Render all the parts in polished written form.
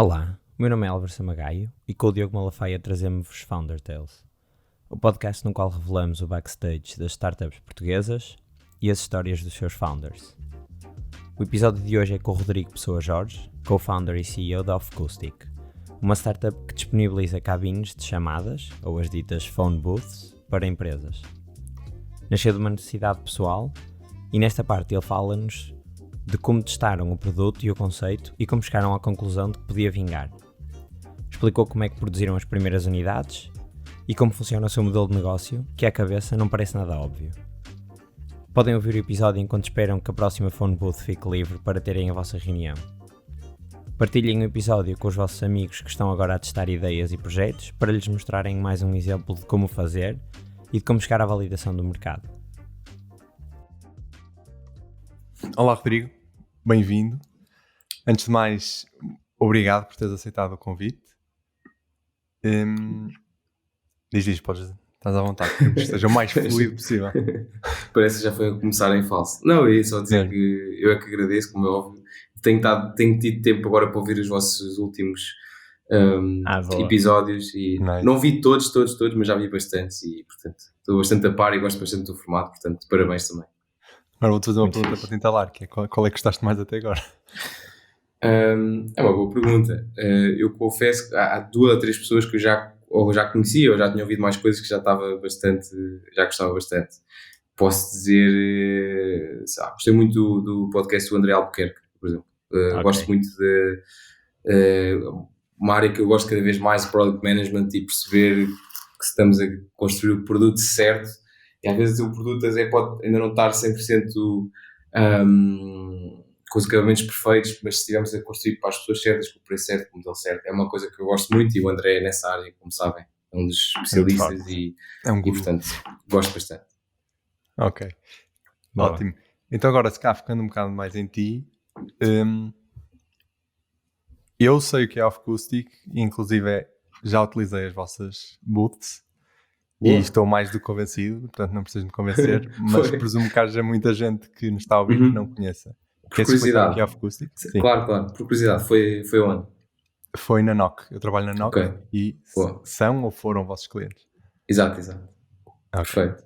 Olá, o meu nome é Álvaro Samagaio e com o Diogo Malafaia trazemos-vos Founder Tales, o podcast no qual revelamos o backstage das startups portuguesas e as histórias dos seus founders. O episódio de hoje é com o Rodrigo Pessoa Jorge, co-founder e CEO da Offcoustic, uma startup que disponibiliza cabines de chamadas, ou as ditas phone booths, para empresas. Nasceu de uma necessidade pessoal e nesta parte ele fala-nos de como testaram o produto e o conceito e como chegaram à conclusão de que podia vingar. Explicou como é que produziram as primeiras unidades e como funciona o seu modelo de negócio, que à cabeça não parece nada óbvio. Podem ouvir o episódio enquanto esperam que a próxima phone booth fique livre para terem a vossa reunião. Partilhem o episódio com os vossos amigos que estão agora a testar ideias e projetos para lhes mostrarem mais um exemplo de como fazer e de como chegar à validação do mercado. Olá Rodrigo, bem-vindo. Antes de mais, obrigado por teres aceitado o convite. Diz, estás à vontade, que esteja o mais fluido possível. Parece que já foi a começar em falso. Não, é só dizer que eu é que agradeço, como é óbvio. Tenho tido tempo agora para ouvir os vossos últimos episódios e Nice. Não vi todos, mas já vi bastantes e, portanto, estou bastante a par e gosto bastante do formato, portanto, parabéns também. Agora vou-te fazer uma pergunta para te entalar, que é qual é que gostaste mais até agora? É uma boa pergunta. Eu confesso que há 2 ou 3 pessoas que eu já conhecia ou já tinha ouvido mais coisas que já gostava bastante. Posso dizer, gostei muito do podcast do André Albuquerque, por exemplo. Gosto muito de uma área que eu gosto cada vez mais, Product Management, e perceber que estamos a construir o produto certo. E às vezes o produto pode ainda não estar 100% com os acabamentos perfeitos, mas se estivermos a construir para as pessoas certas, com o preço certo, com o modelo certo, é uma coisa que eu gosto muito e o André é nessa área, como sabem, é um dos especialistas e portanto, gosto bastante. Ok, Boa. Ótimo. Então agora, se cá ficando um bocado mais em ti, eu sei o que é Offcoustic, inclusive já utilizei as vossas booths. Boa. E estou mais do que convencido, portanto não precisas me convencer, mas presumo que haja muita gente que nos está a ouvir que não conheça. Queres explicar o que é Offcoustic? Sim. Claro, por curiosidade, foi onde? Foi na NOC, eu trabalho na NOC. Okay. E Boa. São ou foram vossos clientes? Exato. Okay. Perfeito.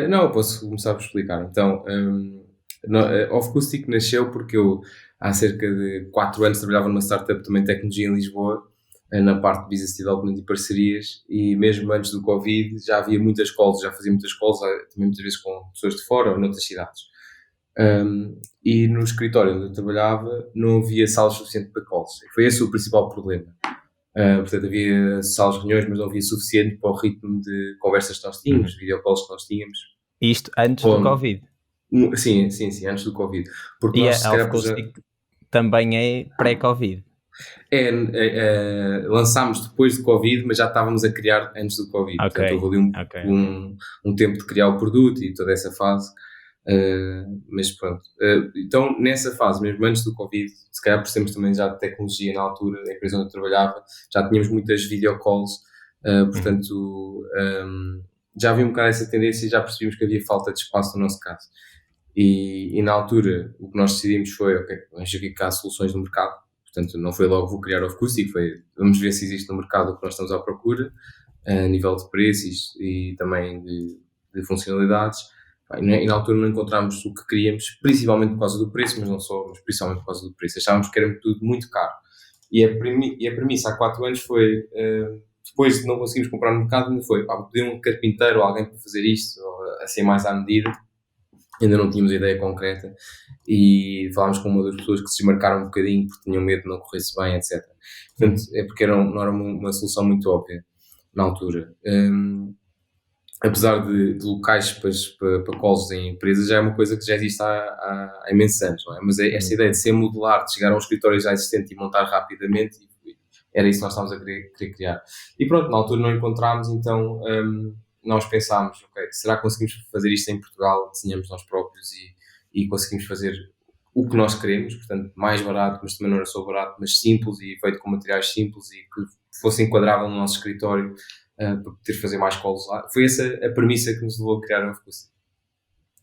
Não, eu posso começar por explicar. Então, a Offcoustic nasceu porque eu há cerca de 4 anos trabalhava numa startup também de tecnologia em Lisboa, na parte de business development e parcerias, e mesmo antes do Covid já havia muitas calls, já fazia muitas calls, também muitas vezes com pessoas de fora ou noutras cidades. E no escritório onde eu trabalhava não havia salas suficientes para calls. Foi esse o principal problema. Portanto, havia salas de reuniões, mas não havia suficiente para o ritmo de conversas que nós tínhamos, videocalls que nós tínhamos. Isto antes do Covid? Sim, antes do Covid. Porque e nós, a Offcoustic também é pré-Covid? Lançámos depois do Covid, mas já estávamos a criar antes do Covid. Okay. Portanto, houve ali um tempo de criar o produto e toda essa fase. Mas pronto. Então, nessa fase, mesmo antes do Covid, se calhar por sermos também já de tecnologia na altura, na empresa onde eu trabalhava, já tínhamos muitas videocalls. Portanto, já havia um bocado essa tendência e já percebíamos que havia falta de espaço no nosso caso. E na altura, o que nós decidimos foi, vamos ver que há soluções no mercado. Portanto, não foi logo vou criar Offcoustic, foi vamos ver se existe no mercado o que nós estamos à procura, a nível de preços e também de funcionalidades. E na altura não encontramos o que queríamos, principalmente por causa do preço, mas não só, mas principalmente por causa do preço. Achávamos que era tudo muito caro. E a premissa há 4 anos foi, depois de não conseguirmos comprar no mercado, ainda foi, pedir um carpinteiro ou alguém para fazer isto, ou assim mais à medida. Ainda não tínhamos a ideia concreta e falámos com uma das pessoas que se desmarcaram um bocadinho porque tinham medo de não corresse bem, etc. Portanto, é porque não era uma solução muito óbvia na altura. Apesar de locais para calls em empresas, já é uma coisa que já existe há imensos anos, não é? Mas esta ideia de ser modular, de chegar a um escritório já existente e montar rapidamente, era isso que nós estávamos a querer criar. E pronto, na altura não encontramos, então nós pensámos, será que conseguimos fazer isto em Portugal? Desenhamos nós próprios e conseguimos fazer o que nós queremos, portanto, mais barato, mas também não era só barato, mas simples e feito com materiais simples e que fosse enquadrável no nosso escritório para poder fazer mais calls lá. Foi essa a premissa que nos levou a criar a Offcoustic.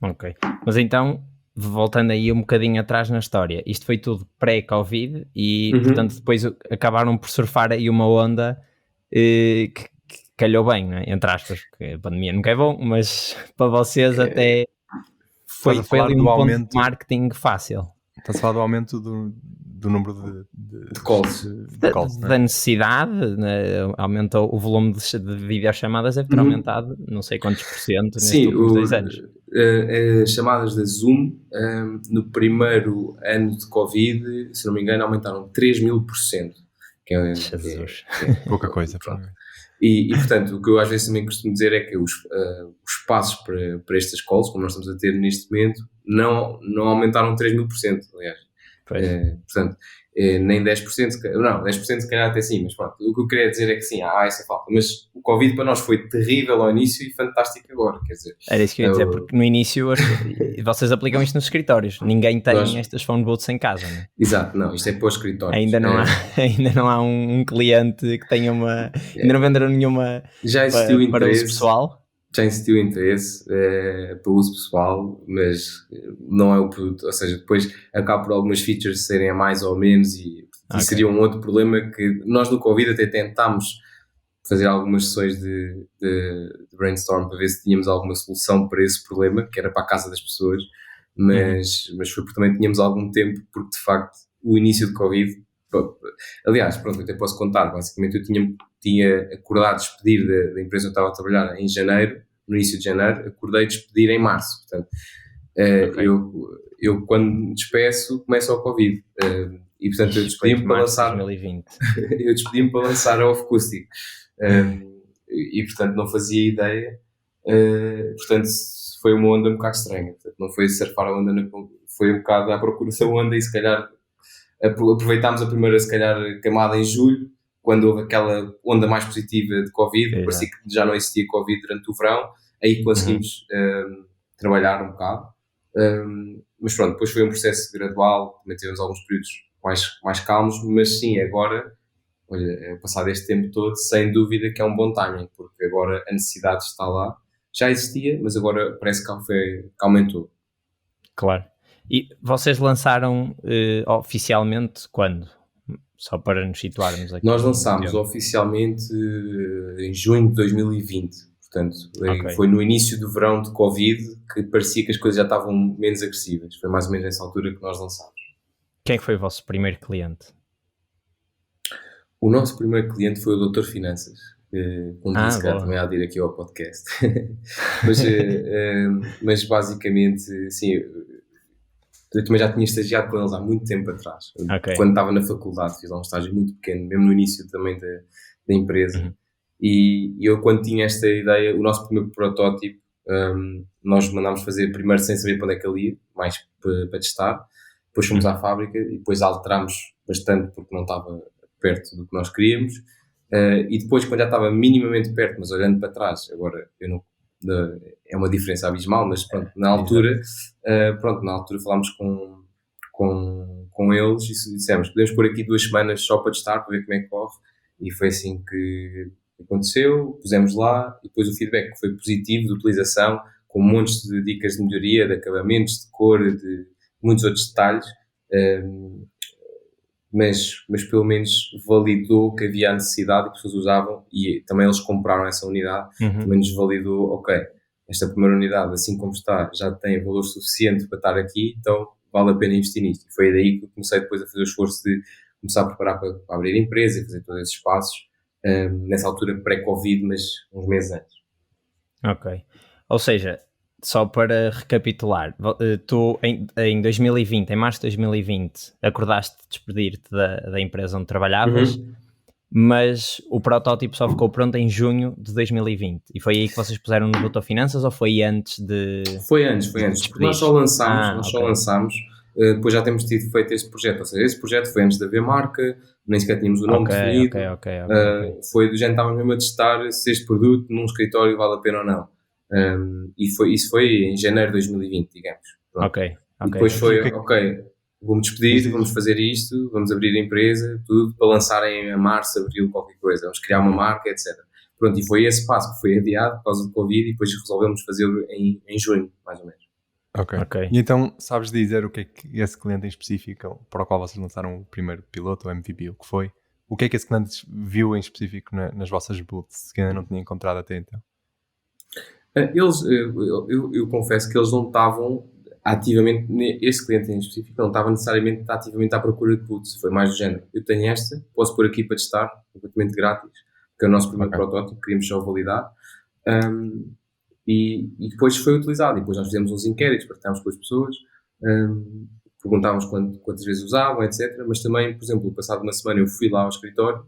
Ok, mas então voltando aí um bocadinho atrás na história, isto foi tudo pré-Covid e, portanto, depois acabaram por surfar aí uma onda que calhou bem, né? Entre aspas, porque a pandemia nunca é bom, mas para vocês até foi ali um ponto de marketing fácil. Estás a falar do aumento do número de calls. Da necessidade, né? Aumentou o volume de videochamadas, deve ter aumentado não sei quantos % nestes últimos 2 anos. As chamadas da Zoom no primeiro ano de Covid, se não me engano, aumentaram 3.000%. Que é pouca coisa. E, portanto, o que eu às vezes também costumo dizer é que os passos para estas calls, como nós estamos a ter neste momento, não aumentaram 3.000%, aliás. Portanto, nem 10%, não, 10% se calhar até sim, mas pronto, o que eu queria dizer é que sim, há essa falta, mas o Covid para nós foi terrível ao início e fantástico agora, quer dizer. Era isso que eu ia dizer, porque no início vocês aplicam isto nos escritórios, ninguém tem estas phone booths em casa, não é? Exato, não, isto é para os escritórios. Ainda não há um cliente que tenha ainda não venderam nenhuma já existiu para uso pessoal. Já existiu interesse para uso pessoal, mas não é o produto, ou seja, depois acaba por algumas features serem a mais ou menos e seria um outro problema que nós no Covid até tentámos fazer algumas sessões de brainstorm para ver se tínhamos alguma solução para esse problema, que era para a casa das pessoas, mas foi porque também tínhamos algum tempo, porque de facto o início do Covid, aliás, pronto, eu até posso contar, basicamente eu tinha acordado despedir da empresa onde eu estava a trabalhar em janeiro, no início de janeiro, acordei despedir em março, portanto, eu quando me despeço começa o Covid, e portanto eu despedi-me para lançar 2020. eu despedi-me para lançar a Off-Acoustic, e portanto não fazia ideia, portanto foi uma onda um bocado estranha, portanto, não foi surfar a onda, foi um bocado à procura da onda e se calhar aproveitámos a primeira se calhar camada em julho, quando houve aquela onda mais positiva de Covid, parecia que já não existia Covid durante o verão, aí conseguimos trabalhar um bocado, mas pronto, depois foi um processo gradual, também tivemos alguns períodos mais calmos, mas sim, agora, olha, passado este tempo todo, sem dúvida que é um bom timing, porque agora a necessidade está lá, já existia, mas agora parece que aumentou. Claro. E vocês lançaram oficialmente quando? Só para nos situarmos aqui. Nós lançámos oficialmente em junho de 2020, portanto, foi no início do verão de Covid que parecia que as coisas já estavam menos agressivas. Foi mais ou menos nessa altura que nós lançámos. Quem é que foi o vosso primeiro cliente? O nosso primeiro cliente foi o Dr. Finanças, como disse que também há de ir aqui ao podcast. mas basicamente, sim, eu também já tinha estagiado com eles há muito tempo atrás. Quando estava na faculdade, fiz lá um estágio muito pequeno, mesmo no início também da empresa. E eu, quando tinha esta ideia, o nosso primeiro protótipo, nós mandámos fazer primeiro sem saber para onde é que ele ia, mais para testar. Depois fomos à fábrica e depois alterámos bastante porque não estava perto do que nós queríamos. E depois, quando já estava minimamente perto, mas olhando para trás, agora eu não... é uma diferença abismal, mas pronto, na altura falámos com eles e dissemos, podemos pôr aqui 2 semanas só para testar, para ver como é que corre, e foi assim que aconteceu, pusemos lá, e depois o feedback foi positivo de utilização, com montes de dicas de melhoria, de acabamentos, de cor, de muitos outros detalhes, mas pelo menos validou que havia a necessidade e que as pessoas usavam, e também eles compraram essa unidade, também nos validou, ok, esta primeira unidade, assim como está, já tem valor suficiente para estar aqui, então vale a pena investir nisto. E foi daí que eu comecei depois a fazer o esforço de começar a preparar para abrir a empresa e fazer todos esses passos, nessa altura pré-Covid, mas uns meses antes. Ok, ou seja, só para recapitular, tu em 2020, em março de 2020, acordaste de despedir-te da empresa onde trabalhavas, mas o protótipo só ficou pronto em junho de 2020. E foi aí que vocês puseram no Dr. Finanças ou foi antes de... Foi antes. Porque nós só lançámos, depois já temos feito esse projeto. Ou seja, esse projeto foi antes de haver marca, nem sequer tínhamos o nome definido. Foi do género, estávamos mesmo a testar se este produto num escritório vale a pena ou não. Isso foi em janeiro de 2020, digamos. Ok. E depois foi, vamos despedir, vamos fazer isto, vamos abrir a empresa, tudo para lançar em março, abril, qualquer coisa, vamos criar uma marca, etc. Pronto, e foi esse passo que foi adiado por causa do Covid e depois resolvemos fazê-lo em junho, mais ou menos. Ok. E então, sabes dizer o que é que esse cliente em específico, para o qual vocês lançaram o primeiro piloto, o MVP, o que foi? O que é que esse cliente viu em específico nas vossas booths, que ainda não tinha encontrado até então? Eu confesso que eles não estavam ativamente, esse cliente em específico não estava necessariamente ativamente à procura de booths, foi mais do género, eu tenho esta, posso pôr aqui para testar, completamente grátis, que é o nosso primeiro protótipo, queríamos só validar, e depois foi utilizado, e depois nós fizemos uns inquéritos, partilhámos com as pessoas, perguntávamos quantas vezes usavam, etc. Mas também, por exemplo, passado uma semana eu fui lá ao escritório,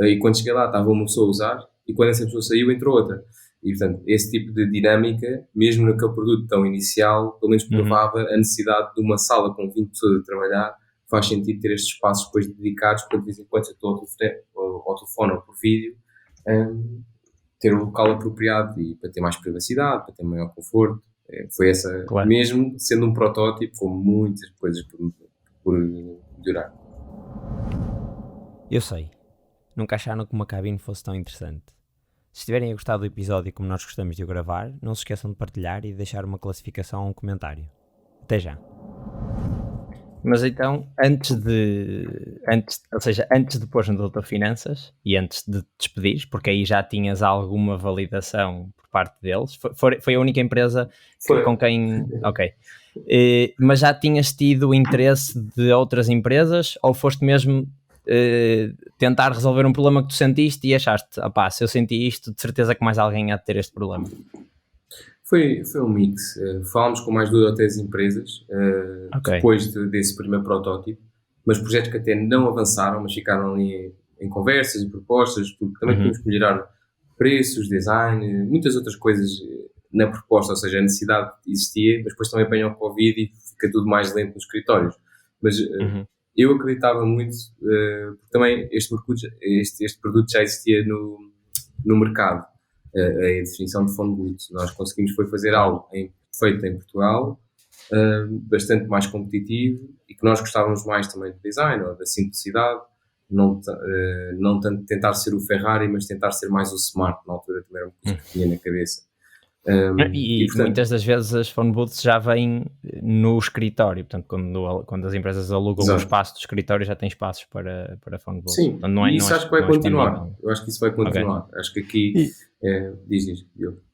e quando cheguei lá estava uma pessoa a usar, e quando essa pessoa saiu entrou outra. E, portanto, esse tipo de dinâmica, mesmo naquele produto tão inicial, pelo menos provava a necessidade de uma sala com 20 pessoas a trabalhar. Faz sentido ter estes espaços depois dedicados, para de vez em quando, se eu estou ao telefone ou por vídeo, ter um local apropriado e para ter mais privacidade, para ter maior conforto. Foi essa, claro. Mesmo sendo um protótipo, com muitas coisas por melhorar. Eu sei. Nunca acharam que uma cabine fosse tão interessante. Se estiverem a gostar do episódio como nós gostamos de o gravar, não se esqueçam de partilhar e de deixar uma classificação ou um comentário. Até já. Mas então, antes de pôr no Doutor Finanças e antes de te despedir, porque aí já tinhas alguma validação por parte deles, foi a única empresa com quem... Ok. Mas já tinhas tido interesse de outras empresas ou foste mesmo... tentar resolver um problema que tu sentiste e achaste, se eu senti isto, de certeza que mais alguém há de ter este problema? Foi um mix. Falámos com mais 2 ou 3 empresas depois desse primeiro protótipo, mas projetos que até não avançaram, mas ficaram ali em conversas e propostas, porque também tínhamos que melhorar preços, design, muitas outras coisas na proposta, ou seja, a necessidade existia, mas depois também apanham o Covid e fica tudo mais lento nos escritórios. Mas eu acreditava muito, porque também este produto já existia no mercado, a definição de phone booth. Nós conseguimos fazer algo feito em Portugal, bastante mais competitivo e que nós gostávamos mais também do design ou da simplicidade, não tanto tentar ser o Ferrari, mas tentar ser mais o Smart. Na altura também era uma coisa que tinha na cabeça. E portanto, muitas das vezes as phone booths já vêm no escritório, portanto quando as empresas alugam o espaço do escritório já tem espaços para phone booths. Sim, portanto, isso acho que vai continuar. Eu acho que isso vai continuar. Acho que aqui diz.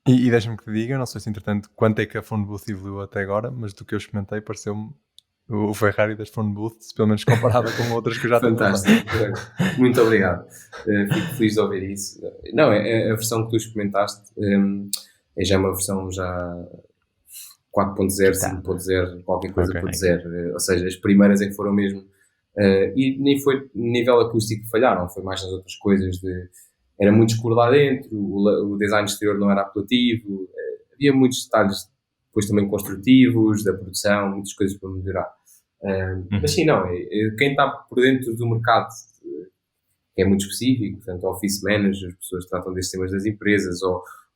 E deixa-me que te diga, não sei se entretanto quanto é que a phone booth evoluiu até agora, mas do que eu experimentei pareceu-me o Ferrari das phone booths, pelo menos comparada com outras que eu já tenho. Fantástico, muito obrigado. Fico feliz de ouvir isso. Não, a versão que tu experimentaste é já uma versão já 4.0, 5.0, qualquer coisa por dizer. Ou seja, as primeiras é que foram mesmo... e nem foi nível acústico que falharam, foi mais nas outras coisas era muito escuro lá dentro, o design exterior não era apelativo, havia muitos detalhes depois também construtivos, da produção, muitas coisas para melhorar. Mas sim, não, quem está por dentro do mercado, que é muito específico, portanto, office managers, as pessoas que tratam destes temas das empresas,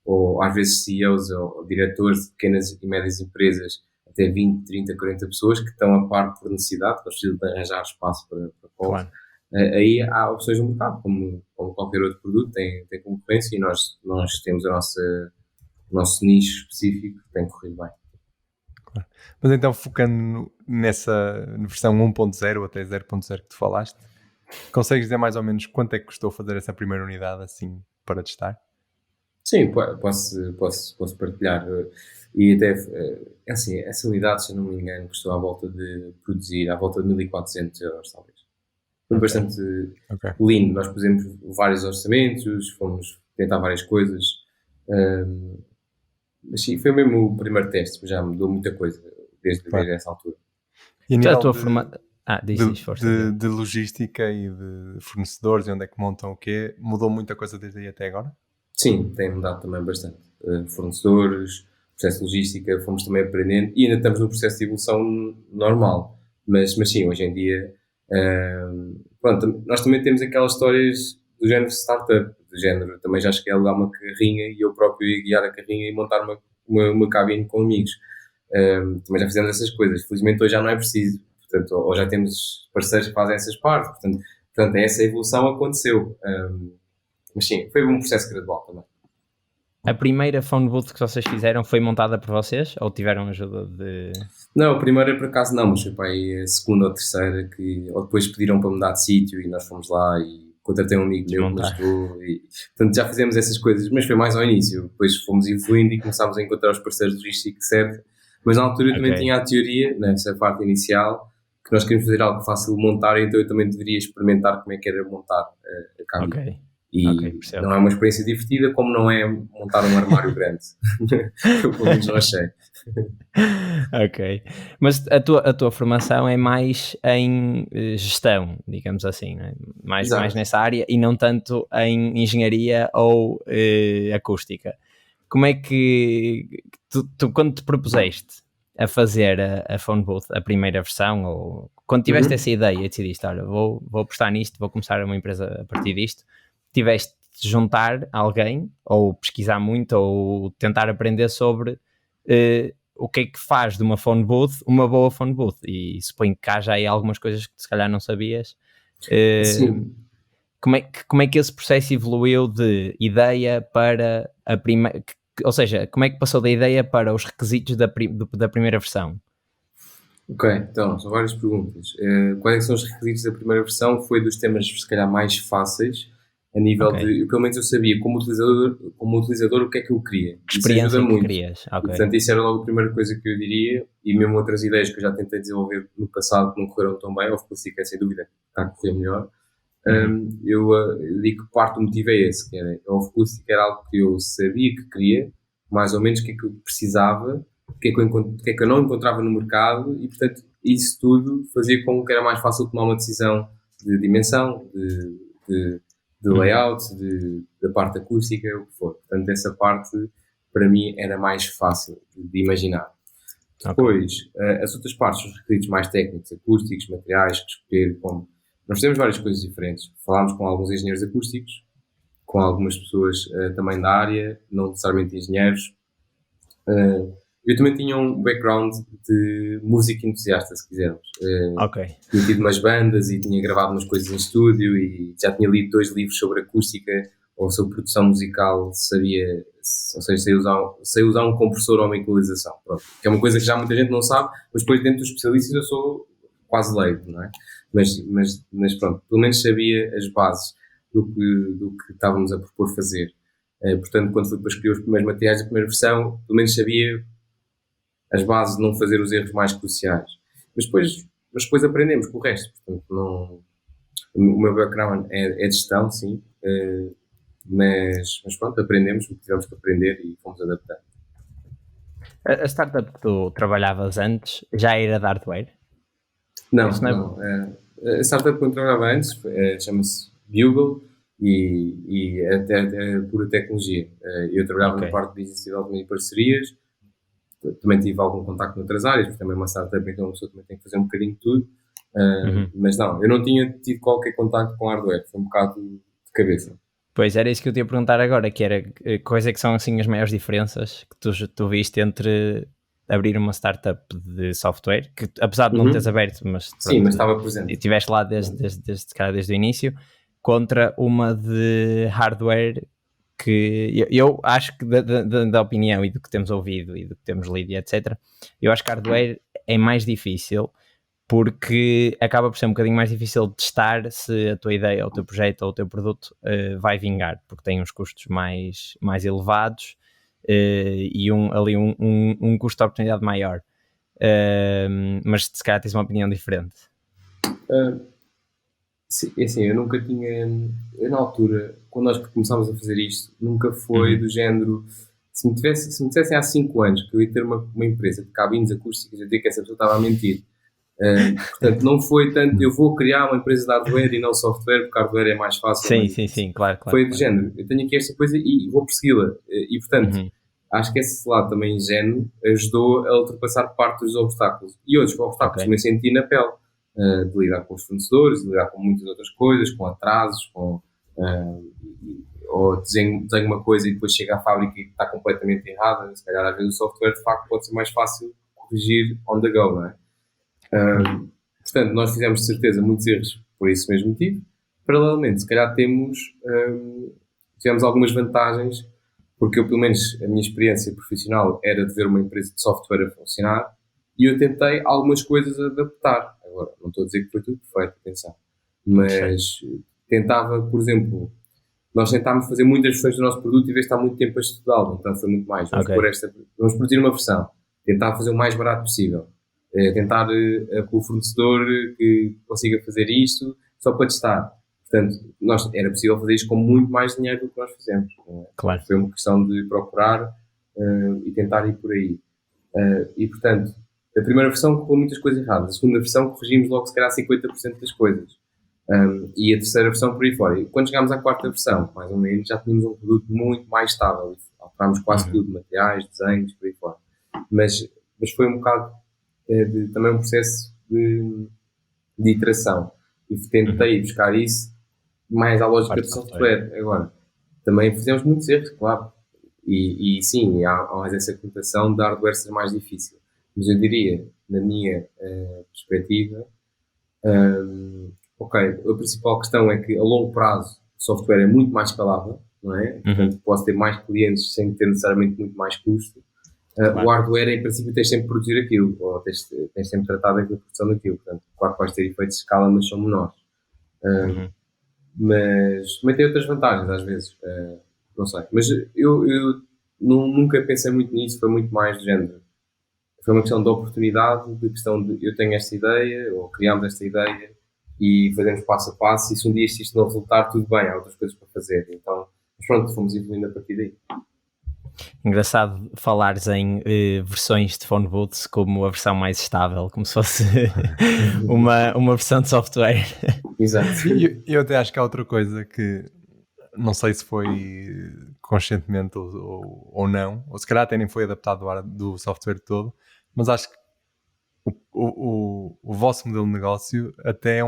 ou às vezes CEOs ou diretores de pequenas e médias empresas, até 20, 30, 40 pessoas que estão a par por necessidade, que precisam de arranjar espaço para claro. Aí há opções no mercado, como qualquer outro produto, tem concorrência e nós temos o nosso nicho específico que tem corrido bem. Claro. Mas então, focando nessa versão 1.0 até 0.0 que tu falaste, consegues dizer mais ou menos quanto é que custou fazer essa primeira unidade assim para testar? Sim, posso partilhar. E até, assim, essa unidade, se eu não me engano, custou à volta de 1.400 euros, talvez. Foi bastante lindo. Nós pusemos vários orçamentos, fomos tentar várias coisas. Mas sim, foi mesmo o primeiro teste, já mudou muita coisa desde essa altura. E a nível de logística e de fornecedores e onde é que montam o quê, mudou muita coisa desde aí até agora? Sim, tem mudado também bastante. Fornecedores, processo de logística, fomos também aprendendo e ainda estamos no processo de evolução normal. Mas sim, hoje em dia, nós também temos aquelas histórias do género startup, do género, também já cheguei a alugar uma carrinha e eu próprio ia guiar a carrinha e montar uma cabine com amigos. Também já fizemos essas coisas. Felizmente hoje já não é preciso, portanto, ou já temos parceiros que fazem essas partes, portanto essa evolução aconteceu. Mas sim, foi um processo gradual também. A primeira phone booth que vocês fizeram foi montada por vocês ou tiveram ajuda de... Não, a primeira por acaso não, mas foi para aí a segunda ou terceira ou depois pediram para mudar de sítio e nós fomos lá e contratei um amigo meu que me ajudou e, portanto, já fizemos essas coisas, mas foi mais ao início. Depois fomos evoluindo e começámos a encontrar os parceiros logísticos certo. Mas na altura eu também tinha a teoria, nessa parte inicial, que nós queríamos fazer algo fácil de montar, então eu também deveria experimentar como é que era montar a cabine. E não é uma experiência divertida, como não é montar um armário grande. Eu pelo menos não achei. Ok. Mas a tua formação é mais em gestão, digamos assim, né? mais nessa área e não tanto em engenharia ou acústica. Como é que tu quando te propuseste a fazer a phone booth, a primeira versão, ou quando tiveste essa ideia e decidiste, olha, vou apostar nisto, vou começar uma empresa a partir disto, tiveste de juntar alguém, ou pesquisar muito, ou tentar aprender sobre o que é que faz de uma phone booth uma boa phone booth, e suponho que há já aí algumas coisas que se calhar não sabias. Sim. Como é que esse processo evoluiu de ideia para a primeira, ou seja, como é que passou da ideia para os requisitos da primeira versão? Ok, então, são várias perguntas. Quais são os requisitos da primeira versão? Foi dos temas, se calhar, mais fáceis, a nível de... Pelo menos eu sabia, como utilizador o que é que eu queria. Que experiência que querias. Okay. Portanto, isso era logo a primeira coisa que eu diria, e mesmo outras ideias que eu já tentei desenvolver no passado que não correram tão bem, ou Acoustic é sem dúvida está a correr melhor. Eu digo que parte do motivo é esse, que era, o Acoustic era algo que eu sabia que queria, mais ou menos o que é que eu precisava, o que é que eu não encontrava no mercado, e portanto isso tudo fazia com que era mais fácil tomar uma decisão de dimensão, de layout, da parte acústica, o que for. Portanto, essa parte para mim era mais fácil de imaginar. Depois, as outras partes, os requisitos mais técnicos, acústicos, materiais, que escolher, como... Nós temos várias coisas diferentes. Falámos com alguns engenheiros acústicos, com algumas pessoas também da área, não necessariamente engenheiros. Eu também tinha um background de música entusiasta, se quisermos. Tinha tido umas bandas e tinha gravado umas coisas em estúdio e já tinha lido 2 livros sobre acústica ou sobre produção musical, sabia, ou seja, sei usar um compressor ou uma equalização. Pronto. Que é uma coisa que já muita gente não sabe, mas depois dentro dos especialistas eu sou quase leigo, não é? Mas pronto, pelo menos sabia as bases do que estávamos a propor fazer. Portanto, quando fui para escolher os primeiros materiais da primeira versão, pelo menos sabia as bases de não fazer os erros mais cruciais. Mas depois aprendemos com o resto. Portanto, o meu background é de gestão, sim, mas pronto, aprendemos o que tivemos que aprender e fomos adaptando. A startup que tu trabalhavas antes já era de hardware? Não. A startup que eu trabalhava antes chama-se Bugle e é pura tecnologia. Eu trabalhava na parte de business development e parcerias. Também tive algum contacto noutras áreas, porque também é uma startup, então a pessoa também tem que fazer um bocadinho de tudo. Mas não, eu não tinha tido qualquer contacto com hardware, foi um bocado de cabeça. Pois, era isso que eu te ia perguntar agora, que era quais é que são assim as maiores diferenças que tu viste entre abrir uma startup de software, que apesar de não teres aberto, mas... Pronto, sim, mas estava presente. E estiveste lá desde o início, contra uma de hardware que eu acho que da opinião e do que temos ouvido e do que temos lido e etc, eu acho que hardware é mais difícil porque acaba por ser um bocadinho mais difícil de testar se a tua ideia ou o teu projeto ou o teu produto vai vingar, porque tem uns custos mais elevados e um custo de oportunidade maior, mas se calhar tens uma opinião diferente. Sim, assim, eu nunca tinha, na altura, quando nós começámos a fazer isto, nunca foi do género, se me dissessem há 5 anos que eu ia ter uma empresa de cabines acústicas, eu diria que essa pessoa estava a mentir. Portanto, não foi tanto, eu vou criar uma empresa de hardware e não software, porque hardware é mais fácil. Sim, claro. Foi do género, eu tenho aqui esta coisa e vou persegui-la. E, portanto, acho que esse lado também ingênuo ajudou a ultrapassar parte dos obstáculos. E outros obstáculos também senti na pele. De lidar com os fornecedores, de lidar com muitas outras coisas, com atrasos, ou desenho uma coisa e depois chega à fábrica e está completamente errada. Se calhar às vezes o software de facto pode ser mais fácil corrigir on the go, não é? Portanto, nós fizemos de certeza muitos erros por esse mesmo motivo. Paralelamente, se calhar tivemos algumas vantagens porque eu, pelo menos, a minha experiência profissional era de ver uma empresa de software a funcionar e eu tentei algumas coisas adaptar. Agora, não estou a dizer que foi tudo perfeito, atenção, mas tentava, por exemplo, nós tentámos fazer muitas versões do nosso produto e ver se está muito tempo a estudá-lo, então foi muito mais. Vamos produzir uma versão, tentar fazer o mais barato possível, tentar com o fornecedor que consiga fazer isto só para testar. Portanto, era possível fazer isto com muito mais dinheiro do que nós fizemos. Claro. Foi uma questão de procurar e tentar ir por aí. E, portanto, a primeira versão correu muitas coisas erradas. A segunda versão corrigimos logo, se calhar, 50% das coisas. E a terceira versão por aí fora. E quando chegámos à quarta versão, mais ou menos, já tínhamos um produto muito mais estável. Alterámos quase tudo, materiais, desenhos, por aí fora. Mas foi um bocado também um processo de iteração. E tentei buscar isso mais à lógica do software. Agora, também fizemos muitos erros, claro. E sim, há mais essa conotação de hardware ser mais difícil. Mas eu diria, na minha perspectiva, a principal questão é que a longo prazo o software é muito mais escalável, não é? Portanto, posso ter mais clientes sem ter necessariamente muito mais custo. O hardware, em princípio, tens sempre de produzir aquilo, ou tens sempre de tratar da produção daquilo. Portanto, claro que vais ter efeitos de escala, mas são menores. Mas também tem outras vantagens, às vezes. Não sei. Mas eu nunca pensei muito nisso, foi muito mais do género. Foi uma questão de oportunidade, de questão de eu tenho esta ideia, ou criamos esta ideia, e fazemos passo a passo, e se um dia isto não resultar, tudo bem, há outras coisas para fazer. Então, mas pronto, fomos evoluindo a partir daí. Engraçado falares em versões de phone booths como a versão mais estável, como se fosse uma versão de software. Exato. Eu até acho que há outra coisa que não sei se foi conscientemente ou não, ou se calhar até nem foi adaptado do software todo, mas acho que o vosso modelo de negócio até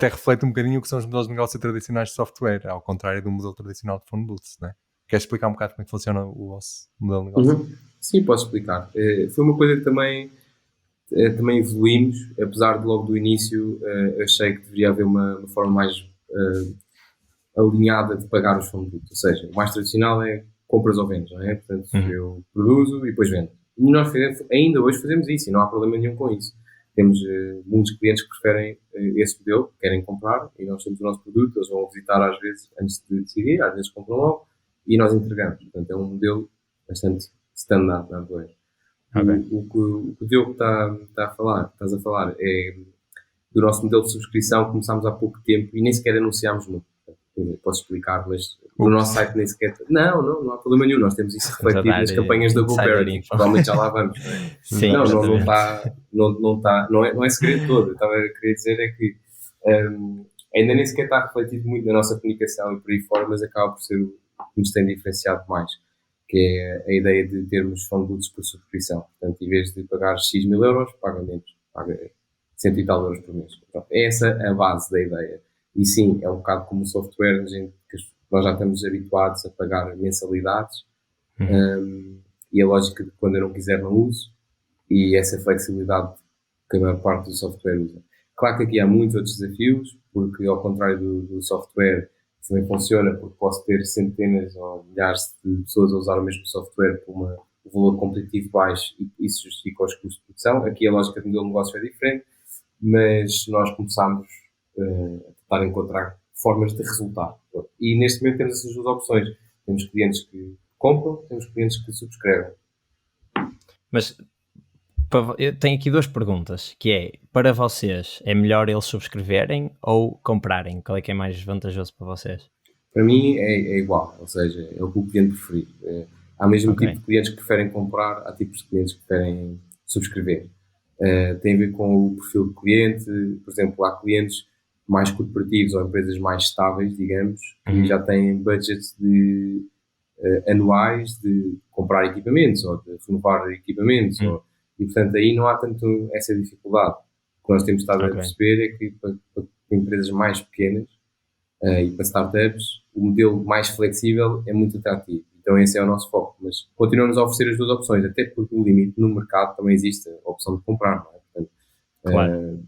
reflete um bocadinho o que são os modelos de negócio tradicionais de software, ao contrário do modelo tradicional de phone booths, não é? Queres explicar um bocado como é que funciona o vosso modelo de negócio? Sim, posso explicar. Foi uma coisa que também evoluímos, apesar de logo do início achei que deveria haver uma forma mais alinhada de pagar os phone booths. Ou seja, o mais tradicional é compras ou vendas, não é? Portanto, eu produzo e depois vendo. E nós ainda hoje fazemos isso e não há problema nenhum com isso. Temos muitos clientes que preferem esse modelo, querem comprar e nós temos o nosso produto, eles vão visitar às vezes antes de decidir, às vezes compram logo e nós entregamos. Portanto, é um modelo bastante standard, não é? O que o Diogo estás a falar é do nosso modelo de subscrição. Começámos há pouco tempo e nem sequer anunciámos muito. Posso explicar, mas no nosso site nem sequer... Não há problema nenhum, nós temos isso refletido nas campanhas da Blueberry, provavelmente já lá vamos. Sim, não é segredo todo. Eu estava a querer dizer é que ainda nem sequer está refletido muito na nossa comunicação e por aí fora, mas acaba por ser o que nos tem diferenciado mais, que é a ideia de termos phone booths por subscrição. Portanto, em vez de pagar X mil euros, paga menos, paga 100 e tal euros por mês. Então, é essa a base da ideia. E sim, é um bocado como o software, que nós já estamos habituados a pagar mensalidades, e a lógica de quando eu não quiser não uso, e essa flexibilidade que a maior parte do software usa. Claro que aqui há muitos outros desafios, porque ao contrário do software, também funciona porque posso ter centenas ou milhares de pessoas a usar o mesmo software por um valor competitivo baixo e isso justifica os custos de produção. Aqui a lógica do modelo de negócio é diferente, mas nós começámos a tentar encontrar formas de resultado. E neste momento temos essas duas opções. Temos clientes que compram, temos clientes que subscrevem. Mas eu tenho aqui duas perguntas, que é, para vocês, é melhor eles subscreverem ou comprarem? Qual é que é mais vantajoso para vocês? Para mim é igual, ou seja, é o que o cliente preferir. Há mesmo tipo de clientes que preferem comprar, há tipos de clientes que preferem subscrever. Tem a ver com o perfil do cliente. Por exemplo, há clientes mais corporativos ou empresas mais estáveis, digamos, que já têm budgets anuais de comprar equipamentos ou de renovar equipamentos. E, portanto, aí não há tanto essa dificuldade. O que nós temos estado a perceber é que para empresas mais pequenas e para startups, o modelo mais flexível é muito atrativo. Então esse é o nosso foco. Mas continuamos a oferecer as duas opções, até porque no limite, no mercado, também existe a opção de comprar, não é?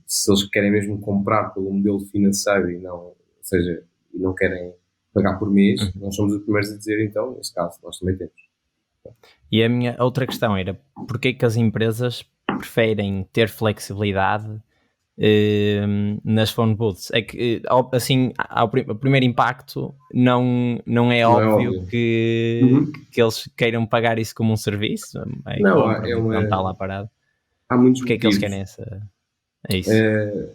Se eles querem mesmo comprar pelo modelo financeiro e não querem pagar por mês, nós somos os primeiros a dizer, então, neste caso, nós também temos. E a minha outra questão era, porquê que as empresas preferem ter flexibilidade nas phone booths? É que, assim, o primeiro impacto não é óbvio que eles queiram pagar isso como um serviço. Não está lá parado. Há muitos Porque motivos. É que eles querem essa... É isso.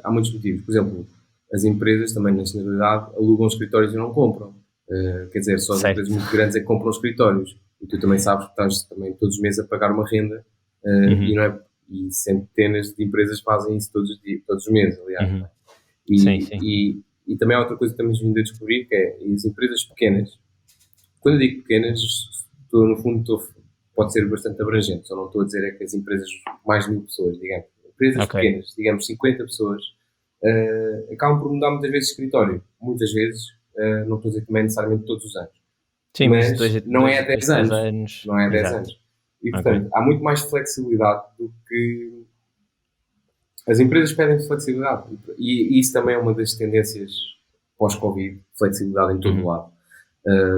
Há muitos motivos. Por exemplo, as empresas também, na generalidade, alugam escritórios e não compram. Quer dizer, só as empresas muito grandes é que compram escritórios. E tu também sabes que estás também todos os meses a pagar uma renda e centenas de empresas fazem isso todos os meses, aliás. E também há outra coisa que estamos vindo a descobrir, que é as empresas pequenas. Quando eu digo pequenas, no fundo pode ser bastante abrangente. Só não estou a dizer é que as empresas mais de 1000 pessoas, digamos. Empresas pequenas, digamos 50 pessoas, acabam por mudar muitas vezes de escritório. Muitas vezes, não estou a dizer que também necessariamente todos os anos. Sim, mas não é há 10 anos. Não é há 10 anos. E, portanto, há muito mais flexibilidade do que... As empresas pedem flexibilidade. E isso também é uma das tendências pós-Covid, flexibilidade em todo o lado.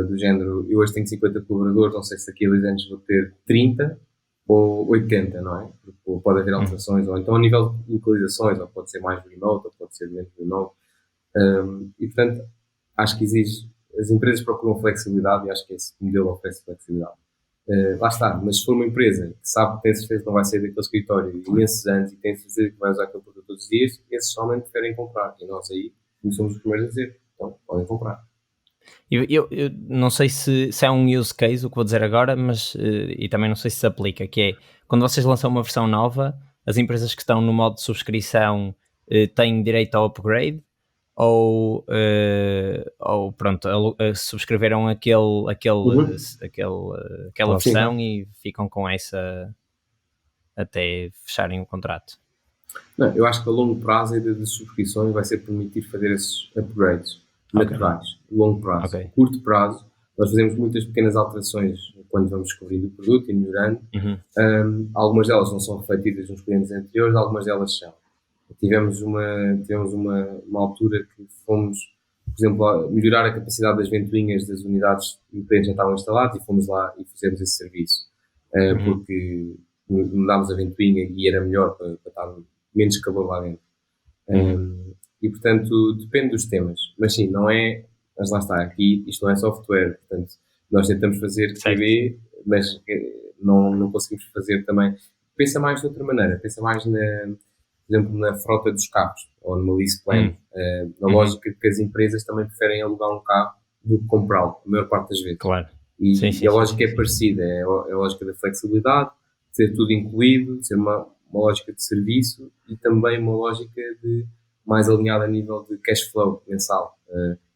Do género, eu hoje tenho 50 colaboradores, não sei se daqui a 2 anos vou ter 30 ou 80, não é? Porque pode haver alterações, ou então a nível de localizações, ou pode ser mais remote, ou pode ser menos remote. E, portanto, acho que exige... As empresas procuram flexibilidade e acho que esse modelo oferece flexibilidade. Lá está, mas se for uma empresa que sabe que tem certeza que não vai sair daquele escritório imensos anos e tem certeza que vai usar aquele produto todos os dias, esses somente preferem comprar. E nós aí somos os primeiros a dizer, então podem comprar. Eu não sei se é um use case o que vou dizer agora, mas e também não sei se aplica, que é quando vocês lançam uma versão nova, as empresas que estão no modo de subscrição têm direito ao upgrade ou pronto, subscreveram aquela versão e ficam com essa até fecharem o contrato? Não, eu acho que a longo prazo a ideia de subscrições vai ser permitir fazer esses upgrades naturais, longo prazo. Curto prazo, nós fazemos muitas pequenas alterações quando vamos descobrindo o produto e melhorando. Algumas delas não são refletidas nos clientes anteriores, algumas delas são. Tivemos uma altura que fomos, por exemplo, a melhorar a capacidade das ventoinhas das unidades que os clientes já estavam instalados e fomos lá e fizemos esse serviço. Porque mudámos a ventoinha e era melhor para estar menos calor lá dentro. E, portanto, depende dos temas. Mas sim, não é... Mas lá está, aqui isto não é software. Portanto, nós tentamos fazer QB, mas não conseguimos fazer também... Pensa mais de outra maneira. Pensa mais, por exemplo, na frota dos carros ou numa lease plan. Na lógica que as empresas também preferem alugar um carro do que comprá-lo, a maior parte das vezes. Claro. E a lógica é parecida. É a lógica da flexibilidade, de ser tudo incluído, de ser uma lógica de serviço e também uma lógica de mais alinhada a nível de cash flow mensal.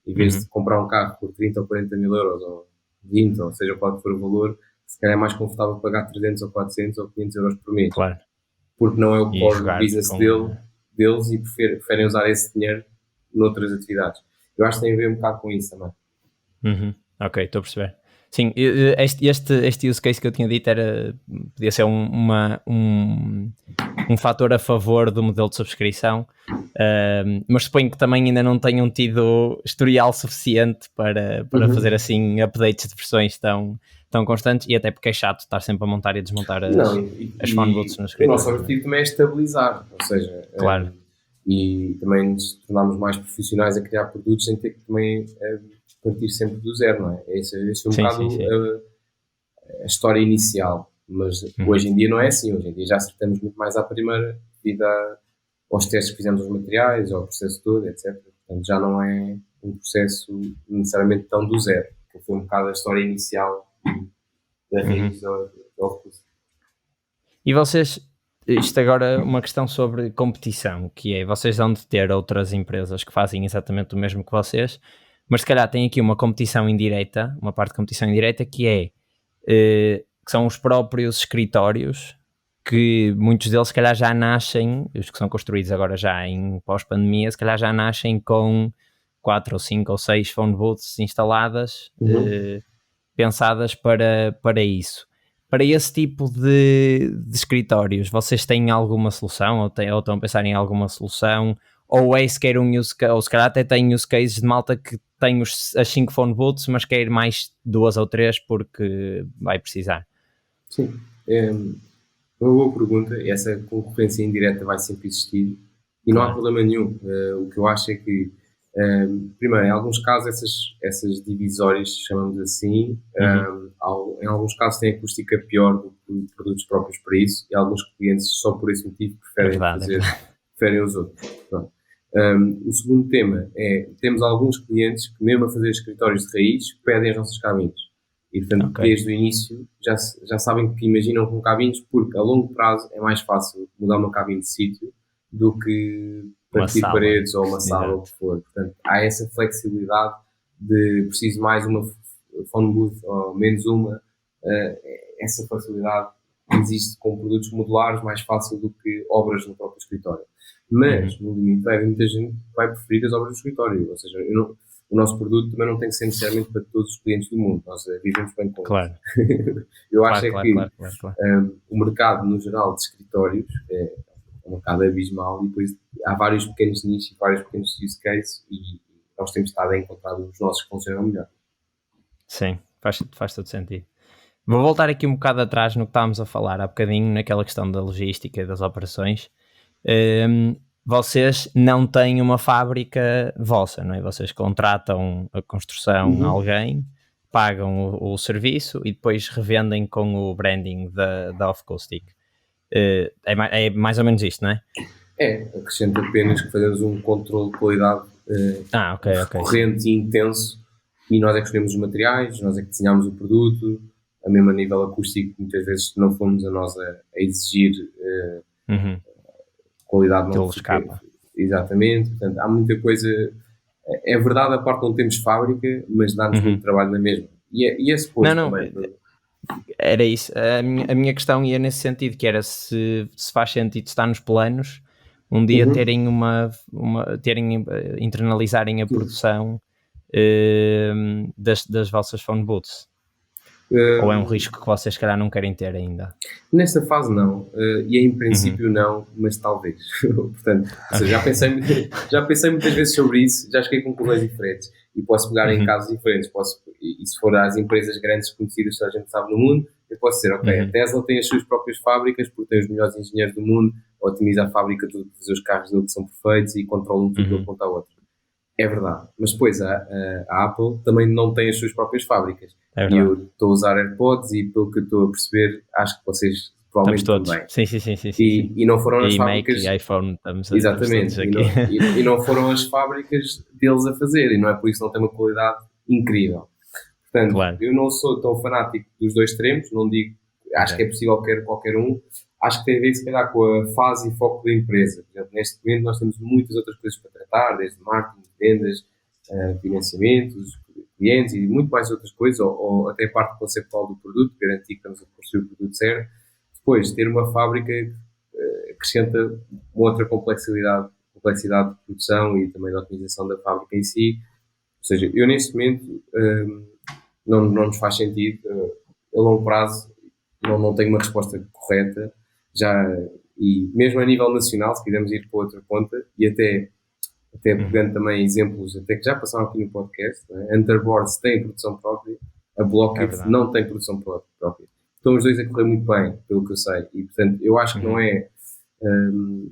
Em vez de comprar um carro por 30 ou 40 mil euros ou 20, ou seja, qual for o valor, se calhar é mais confortável pagar 300 ou 400 ou 500 euros por mês. Claro. Porque não é o core business deles e preferem usar esse dinheiro noutras atividades. Eu acho que tem a ver um bocado com isso também. Ok, estou a perceber. Sim, este use case que eu tinha dito podia ser um fator a favor do modelo de subscrição, mas suponho que também ainda não tenham tido historial suficiente para fazer assim updates de versões tão constantes, e até porque é chato estar sempre a montar e desmontar as phone booths no escritório. O nosso objetivo também é estabilizar, ou seja, claro. E também nos tornarmos mais profissionais a criar produtos sem ter que também partir sempre do zero, não é? Esse é um bocado a história inicial, mas hoje em dia não é assim. Hoje em dia já acertamos muito mais à primeira devido aos testes que fizemos nos materiais, ao processo todo, etc. Portanto, já não é um processo necessariamente tão do zero, que foi um bocado a história inicial da raiz do recurso. E vocês, isto agora é uma questão sobre competição, que é, vocês vão de ter outras empresas que fazem exatamente o mesmo que vocês, mas se calhar tem aqui uma competição indireta, uma parte de competição indireta, que que são os próprios escritórios, que muitos deles se calhar já nascem, os que são construídos agora já em pós-pandemia, se calhar já nascem com 4 ou 5 ou 6 phone booths instaladas, pensadas para isso. Para esse tipo de escritórios, vocês têm alguma solução, ou estão a pensar em alguma solução, ou é sequer um use case, ou se calhar até têm use cases de malta que tenho as 5 phone booths, mas quero mais 2 ou 3 porque vai precisar. Sim, é uma boa pergunta. Essa concorrência indireta vai sempre existir e não há problema nenhum. O que eu acho é que, primeiro, em alguns casos essas divisórias, chamamos assim, em alguns casos têm acústica pior do que produtos próprios para isso, e alguns clientes só por esse motivo preferem os outros. Pronto. O segundo tema é, temos alguns clientes que mesmo a fazer escritórios de raiz pedem as nossas cabines. E, portanto, desde o início já sabem que imaginam com cabines, porque a longo prazo é mais fácil mudar uma cabine de sítio do que partir paredes ou uma sala, ou o que for. Portanto, há essa flexibilidade de preciso mais uma phone booth ou menos uma. Essa facilidade existe com produtos modulares mais fácil do que obras no próprio escritório. Mas, no limite, muita gente vai preferir as obras do escritório. Ou seja, o nosso produto também não tem que ser necessariamente para todos os clientes do mundo. Nós vivemos bem com isso. Eu acho que o mercado, no geral, de escritórios é um mercado abismal e depois há vários pequenos nichos e vários pequenos use cases e nós temos estado a encontrar os nossos que funcionam melhor. Sim, faz todo sentido. Vou voltar aqui um bocado atrás no que estávamos a falar há bocadinho, naquela questão da logística e das operações. Vocês não têm uma fábrica vossa, não é? Vocês contratam a construção a alguém, pagam o serviço e depois revendem com o branding da Off-Caustic. É mais ou menos isto, não é? Acrescento apenas que fazemos um controle de qualidade recorrente e intenso, e nós é que escolhemos os materiais, nós é que desenhamos o produto, a mesmo a nível acústico, muitas vezes não fomos a nós a exigir qualidade não escapa. Exatamente, portanto há muita coisa. É verdade a parte onde temos fábrica, mas dá-nos muito trabalho na mesma. E é suposto também. Era isso, a minha questão ia nesse sentido, que era se faz sentido estar nos planos um dia internalizarem a produção das vossas phone booths. Ou é um risco que vocês, se calhar, não querem ter ainda? Nesta fase, não. E em princípio, não, mas talvez. Portanto, já pensei muitas vezes sobre isso, já cheguei a conclusões diferentes. E posso pegar em casos diferentes. E se for às empresas grandes conhecidas que a gente sabe no mundo, eu posso dizer, a Tesla tem as suas próprias fábricas, porque tem os melhores engenheiros do mundo, otimiza a fábrica toda para fazer os carros dele que são perfeitos e controlam tudo de um ponto ao outro. É verdade. Mas depois a Apple também não tem as suas próprias fábricas. E eu estou a usar AirPods e pelo que eu estou a perceber, acho que vocês provavelmente também. Sim. E não foram as fábricas... Mac e iPhone, exatamente. E não foram as fábricas deles a fazer. E não é por isso que não tem uma qualidade incrível. Portanto, eu não sou tão fanático dos dois extremos. Não digo... Acho que é possível qualquer um. Acho que tem a ver, se calhar, com a fase e foco da empresa. Por exemplo, neste momento nós temos muitas outras coisas para tratar, desde marketing, vendas, financiamentos, clientes e muito mais outras coisas, ou até a parte conceptual do produto, garantir que estamos a construir o produto certo. Depois, ter uma fábrica acrescenta uma outra complexidade de produção e também da otimização da fábrica em si. Ou seja, eu neste momento não nos faz sentido, a longo prazo não tenho uma resposta correta, e mesmo a nível nacional, se quisermos ir para outra ponta, e até pegando também exemplos até que já passaram aqui no podcast, a Underboards tem produção própria, a Blockit não tem produção própria. Estão os dois a correr muito bem, pelo que eu sei, e portanto eu acho que não é,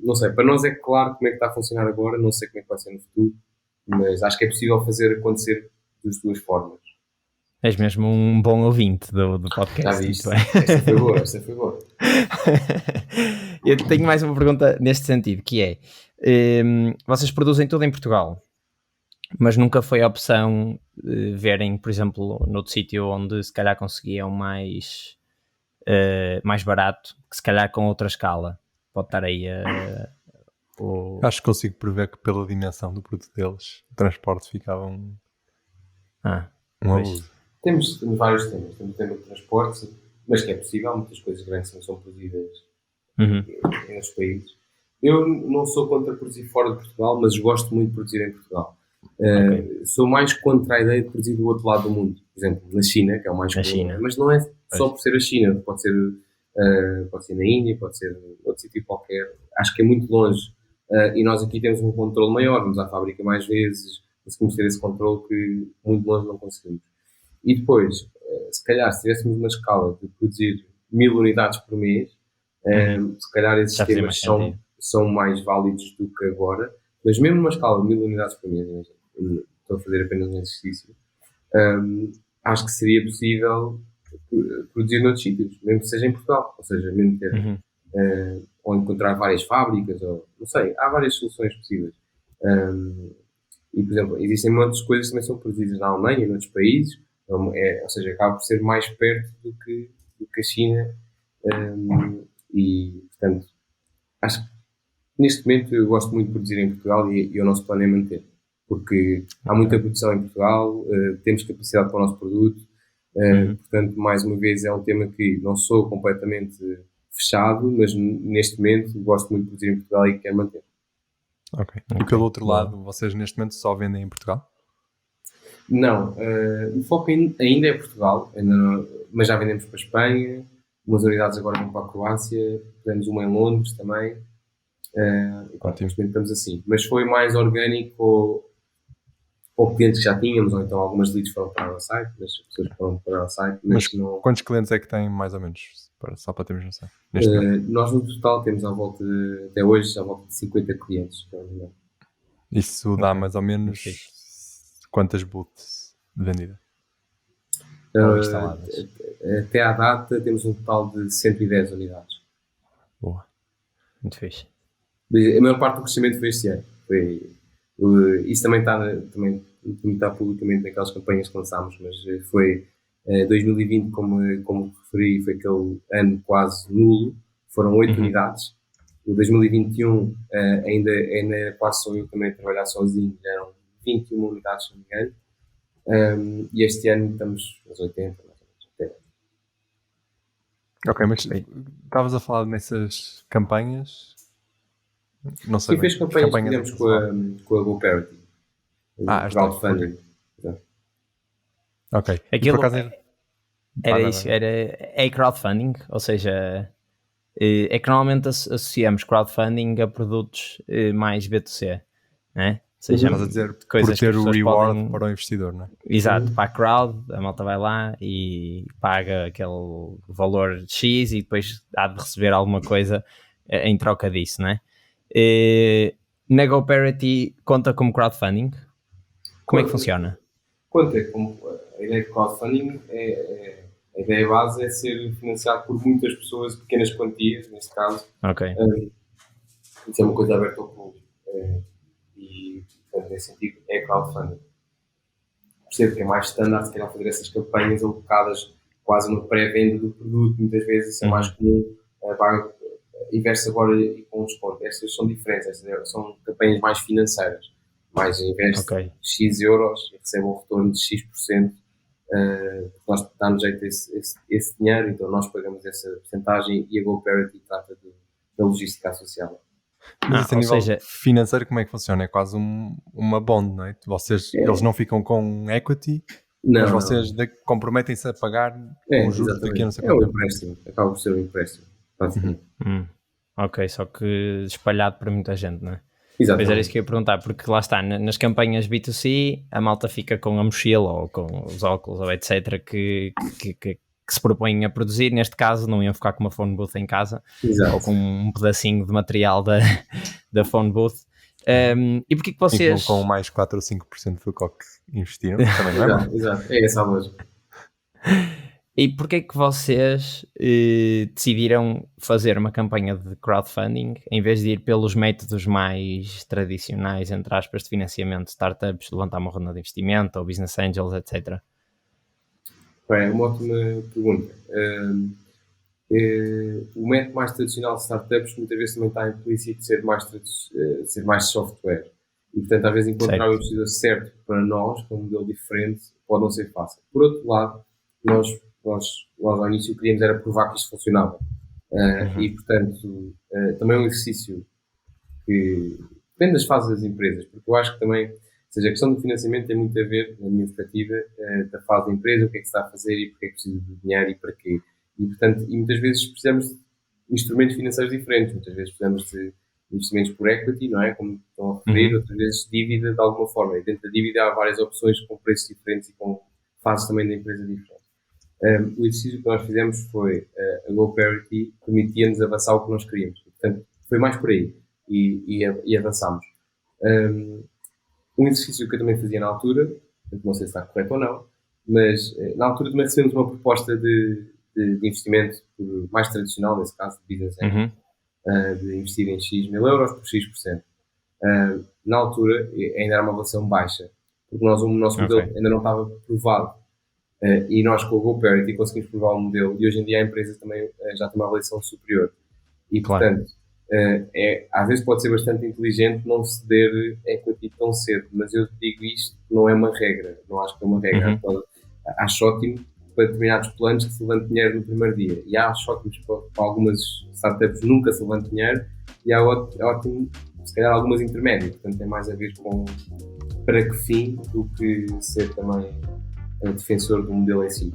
não sei, para nós é claro como é que está a funcionar agora, não sei como é que vai ser no futuro, mas acho que é possível fazer acontecer das duas formas. És mesmo um bom ouvinte do podcast. Já viste? Esta foi boa. Eu tenho mais uma pergunta neste sentido, que é, vocês produzem tudo em Portugal, mas nunca foi a opção verem, por exemplo, noutro sítio onde se calhar conseguiam mais barato, que se calhar com outra escala. Pode estar aí Acho que consigo prever que pela dimensão do produto deles, o transporte ficava um abuso. Temos vários temas. Temos o tema de transporte, mas que é possível. Muitas coisas grandes não são produzidas em outros países. Eu não sou contra produzir fora de Portugal, mas gosto muito de produzir em Portugal. Sou mais contra a ideia de produzir do outro lado do mundo. Por exemplo, na China, que é o mais comum. Mas não é só por ser a China. Pode ser na Índia, pode ser em outro sítio qualquer. Acho que é muito longe. E nós aqui temos um controle maior. Vamos à fábrica mais vezes. conseguimos ter esse controle que muito longe não conseguimos. E depois, se calhar, se tivéssemos uma escala de produzir 1000 unidades por mês, se calhar esses Já fazia sistemas mais sentido. são mais válidos do que agora, mas mesmo numa escala de 1000 unidades por mês, estou a fazer apenas um exercício, acho que seria possível produzir noutros sítios, mesmo que seja em Portugal, ou seja, mesmo ter, ou encontrar várias fábricas, ou não sei, há várias soluções possíveis. E, por exemplo, existem muitas coisas que também são produzidas na Alemanha e noutros países, ou seja, acaba por ser mais perto do que a China, e, portanto, acho que neste momento eu gosto muito de produzir em Portugal e o nosso plano é manter, porque há muita produção em Portugal, temos capacidade para o nosso produto, portanto, mais uma vez, é um tema que não sou completamente fechado, mas neste momento gosto muito de produzir em Portugal e quero manter. Ok. E pelo outro lado, vocês neste momento só vendem em Portugal? Não, o foco ainda é Portugal, mas já vendemos para a Espanha, umas unidades agora vão para a Croácia, temos uma em Londres também, e neste momento estamos assim. Mas foi mais orgânico ou clientes que já tínhamos, ou então algumas leads foram para o site, mas as pessoas foram para o site. Mas não... quantos clientes é que têm mais ou menos? Só para termos noção. Nós no total temos até hoje, à volta de 50 clientes. Isso dá mais ou menos quantas booths de vendida? Até à data temos um total de 110 unidades. Boa. Muito fixe. A maior parte do crescimento foi este ano. Isso também está publicamente naquelas campanhas que lançámos, mas foi 2020, como referi, foi aquele ano quase nulo, foram 8 unidades. O 2021 ainda quase sou eu também a trabalhar sozinho, já eram 21 unidades, se não me engano, e este ano estamos nos 80, mais ou menos. Ok, mas estavas a falar nessas campanhas? Não sei. Sim, fez campanhas que fizemos com a GoParity. Crowdfunding. Ok. Aquilo era isso, é crowdfunding, ou seja, é que normalmente associamos crowdfunding a produtos mais B2C, né? Ou seja, estás a dizer por ter o reward para o investidor, não é? Exato, para a crowd, a malta vai lá e paga aquele valor X e depois há de receber alguma coisa em troca disso, né? Na GoParity conta como crowdfunding? Como é que funciona? Conta como a ideia de crowdfunding, a ideia base é ser financiado por muitas pessoas, pequenas quantias, neste caso. Ok. Isso é uma coisa aberta ao público. E, portanto, nesse sentido, é crowdfunding. Percebo que é mais standard, se calhar, fazer essas campanhas alocadas quase uma pré-venda do produto. Muitas vezes isso é mais comum. Investe agora e com um desconto. Estas são diferentes, são campanhas mais financeiras. Mais investe X euros e recebe um retorno de X%. Nós damos jeito a esse dinheiro, então nós pagamos essa porcentagem e a GoParity trata da logística associada. Mas isso a nível financeiro, como é que funciona? É quase uma bond, não é? Eles não ficam com equity, mas vocês comprometem-se a pagar com juros daqui a não sei quanto tempo. É um empréstimo, acaba por ser um empréstimo. Ok, só que espalhado para muita gente, não é? Exatamente. Pois era isso que eu ia perguntar, porque lá está, nas campanhas B2C, a malta fica com a mochila ou com os óculos ou etc. que se propõem a produzir. Neste caso, não iam ficar com uma phone booth em casa. Exato. Ou com um pedacinho de material da phone booth. E porquê que vocês... com mais 4 ou 5% do que investiram, também não é mal. Exato, é essa a lógica. E porquê que vocês decidiram fazer uma campanha de crowdfunding em vez de ir pelos métodos mais tradicionais, entre aspas, de financiamento de startups, levantar uma ronda de investimento ou business angels, etc.? É uma ótima pergunta. O método mais tradicional de startups muitas vezes também está implícito ser mais software. E, portanto, às vezes encontrar o investidor certo para nós, com um modelo diferente, pode não ser fácil. Por outro lado, nós ao início queríamos era provar que isto funcionava. E, portanto, também é um exercício que depende das fases das empresas, porque eu acho que também, ou seja, a questão do financiamento tem muito a ver, na minha perspectiva, da fase da empresa, o que é que se está a fazer e porque é que precisa de dinheiro e para quê. E, portanto, muitas vezes precisamos de instrumentos financeiros diferentes, muitas vezes precisamos investimentos por equity, não é? Como estão a referir, outras vezes dívida de alguma forma. E dentro da dívida há várias opções com preços diferentes e com fases também da empresa diferentes. O exercício que nós fizemos foi a GoParity permitia-nos avançar o que nós queríamos. Portanto, foi mais por aí e avançámos. Um exercício que eu também fazia na altura, não sei se está correto ou não, mas na altura também recebemos uma proposta de investimento mais tradicional, nesse caso de business angel, de investir em X mil euros por X%. Na altura ainda era uma avaliação baixa, porque o nosso modelo ainda não estava provado. E nós com o GoParity conseguimos provar o modelo e hoje em dia a empresa também já tem uma avaliação superior. E portanto, às vezes pode ser bastante inteligente não ceder equity tão cedo, mas eu digo isto, não é uma regra, não acho que é uma regra. Acho ótimo para determinados planos que se levante dinheiro no primeiro dia, e acho ótimos para algumas startups nunca se levante dinheiro, e há ótimo, se calhar, algumas intermédias. Portanto, tem mais a ver com para que fim do que ser também defensor do modelo em si.